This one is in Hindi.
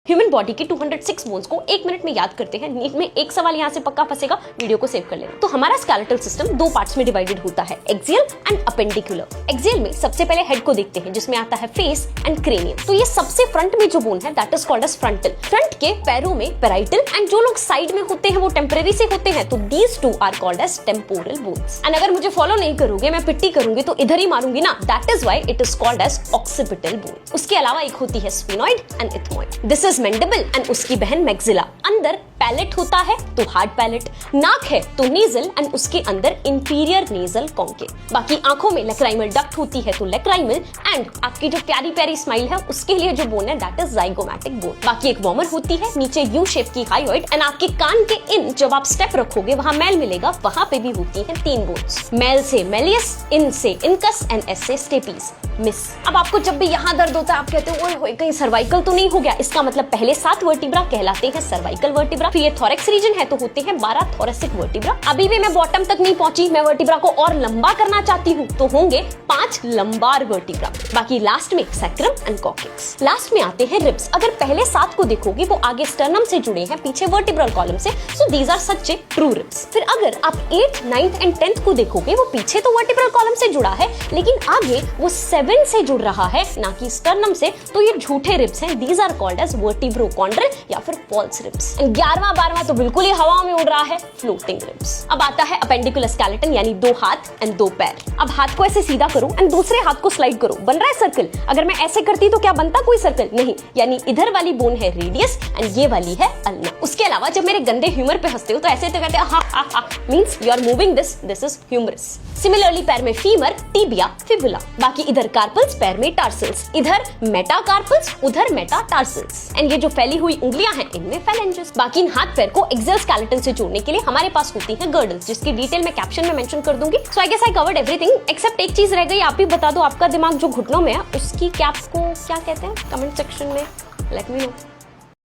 ह्यूमन बॉडी के 206 बोन्स को 1 मिनट में याद करते हैं। नींद में एक सवाल यहाँ से पक्का फंसेगा, वीडियो को सेव कर लेना। तो हमारा स्केलेटल सिस्टम 2 पार्ट्स में डिवाइडेड होता है, एक्सियल एंड अपेंडिकुलर। एक्सियल में सबसे पहले हेड को देखते हैं, जिसमें आता है फेस एंड क्रेनियम। तो ये सबसे फ्रंट में जो बोन है that is called as frontal. Front के पैरों में पैराइटल एंड जो लोग साइड में होते हैं वो टेम्परेरी से होते हैं, तो these two are called as temporal bones. And अगर मुझे फॉलो नहीं करोगे, मैं पिट्टी करूंगी तो इधर ही मारूंगी ना, that is why it is called as occipital bone. उसके अलावा एक होती है sphenoid and ethmoid. This is mandible and उसकी बहन मैक्सिला। अंदर पैलेट होता है तो हार्ड पैलेट, नाक है तो नेजल एंड उसके अंदर इंफीरियर नेजल कॉन्केव। बाकी आंखों में लैक्राइमल डक्ट होती है तो लैक्राइमल, एंड आपकी जो प्यारी प्यारी स्माइल है उसके लिए जो बोन है दैट इज जाइगोमैटिक बोन। बाकी एक वॉर्मर होती है, नीचे यू शेप की हाइयोइड, एंड आपके कान के इन जब आप स्टेप रखोगे वहां मैल मिलेगा, वहां पे भी होती है 3 बोन्स। मैल से मेलियस, इन से इनकस एंड एस से स्टेपीज मिस। अब आपको जब भी यहाँ दर्द होता है आप कहते हो ओए होए कहीं सर्वाइकल तो नहीं हो गया, इसका मतलब पहले 7 वर्टिब्रा कहलाते हैं सर्वाइकल वर्टिब्रा। फिर ये थोरैक्स रीजन है तो होते हैं 12 थोरेसिक वर्टिब्रा। अभी भी मैं बॉटम तक नहीं पहुंची, मैं वर्टिब्रा को और लंबा करना चाहती हूँ तो होंगे 5 लंबार वर्टिब्रा। बाकी लास्ट में सैक्रम एंड कॉक्सिक्स। लास्ट में आते हैं रिब्स। अगर पहले 7 को देखोगे वो आगे स्टर्नम से जुड़े हैं, पीछे वर्टिब्रल कॉलम से, so these are such a true ribs. फिर अगर आप 8th, 9th एंड 10th को देखोगे वो पीछे तो वर्टिब्रल कॉलम से जुड़ा है लेकिन आगे वो 7 से जुड़ रहा है ना कि स्टर्नम से, तो ये झूठे रिब्स हैं। दीज आर कॉल्ड एज वर्टिब्रोकॉन्ड्रल या फिर फॉल्स रिब्स। 11वां 12वां तो बिल्कुल ही हवा में उड़ रहा है, फ्लोटिंग रिब्स। अब आता है अपेंडिकुलर स्केलेटन यानी 2 हाथ एंड 2 पैर। अब हाथ को ऐसे सीधा करो एंड दूसरे हाथ को स्लाइड करो, बन रहा है सर्कल। अगर मैं ऐसे करती तो क्या बनता कोई सर्कल नहीं, यानी इधर वाली बोन है रेडियस एंड ये वाली है अल्ना। उसके अलावा जब मेरे गंदे ह्यूमर पे हंसते हो तो ऐसे तो कहते हैं हा हा हा, means you are moving this is humerus. Similarly पैर में फीमर, टिबिया, फिबुला। बाकी इधर कार्पल्स, पैर में टार्सल्स, इधर मेटाकार्पल्स, उधर मेटाटार्सल्स। एंड ये जो फैली हुई उंगलियां हैं इनमें फेलेंजेस। बाकी इन हाथ पैर को एक्सियल स्केलेटन से जोड़ने के लिए हमारे पास होती हैं गर्डल्स, जिसकी डिटेल मैं कैप्शन में मेंशन कर दूंगी। So I guess I covered everything except एक चीज रह गई, आप ही बता दो आपका दिमाग जो घुटनों में है उसकी कैप को क्या कहते हैं, कमेंट सेक्शन में लेट मी नो।